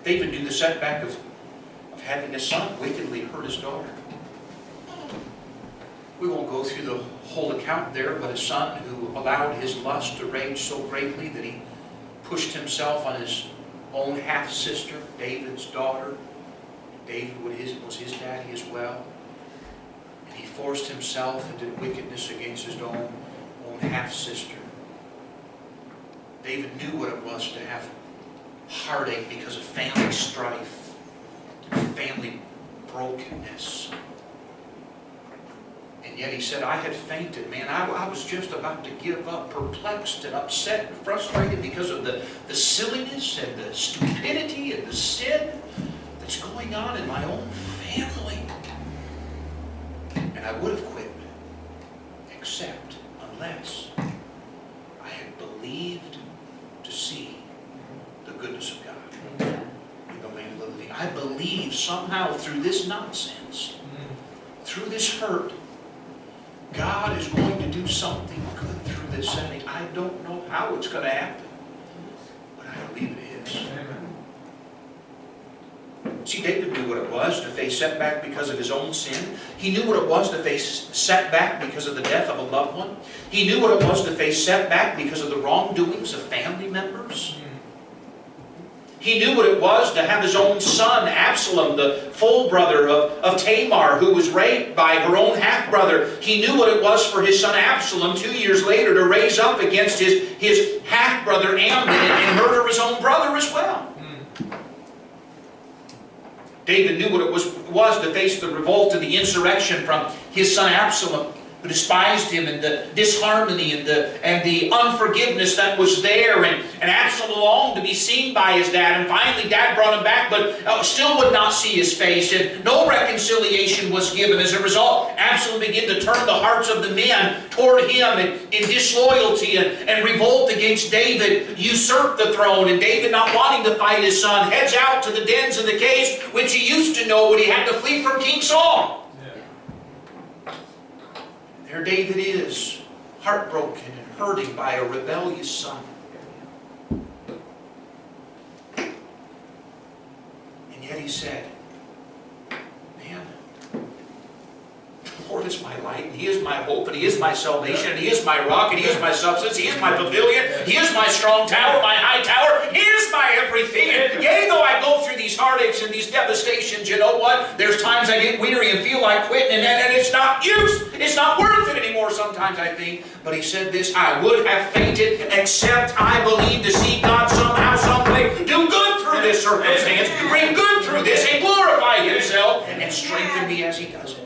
David knew the setback of having a son wickedly hurt his daughter. We won't go through the whole account there, but a son who allowed his lust to rage so greatly that he pushed himself on his own half-sister, David's daughter. David was his daddy as well. And he forced himself into wickedness against his own half-sister. David knew what it was to have heartache because of family strife, family brokenness. And yet he said, I had fainted, man. I was just about to give up, perplexed and upset and frustrated because of the silliness and the stupidity and the sin that's going on in my own family. And I would have quit, except unless I had believed to see the goodness of God in the land of the living. I believe somehow through this nonsense, through this hurt, God is going to do something good through this setting. I don't know how it's going to happen, but I believe it is. See, David knew what it was to face setback because of his own sin. He knew what it was to face setback because of the death of a loved one. He knew what it was to face setback because of the wrongdoings of family members. He knew what it was to have his own son, Absalom, the full brother of Tamar, who was raped by her own half-brother. He knew what it was for his son Absalom 2 years later to raise up against his half-brother Amnon and murder his own brother as well. David knew what it was to face the revolt and the insurrection from his son Absalom, who despised him, and the disharmony and the unforgiveness that was there. And Absalom longed to be seen by his dad, and finally dad brought him back, but still would not see his face, and no reconciliation was given. As a result, Absalom began to turn the hearts of the men toward him in disloyalty and revolt against David, usurped the throne, and David, not wanting to fight his son, heads out to the dens and the caves, which he used to know when he had to flee from King Saul. There David is, heartbroken and hurting by a rebellious son. And yet he said, man, the Lord is my light, and He is my hope, and He is my salvation, and He is my rock, and He is my substance, He is my pavilion, He is my strong tower, my high tower, He is my everything. And yea, though I go through these heartaches and these devastations, you know what? There's times I get weary and feel like quitting, and it's not use. It's not worth it anymore sometimes, I think. But he said this, I would have fainted, except I believe to see God somehow, someway do good through this circumstance, bring good through this, and glorify Himself, and strengthen me as He does it.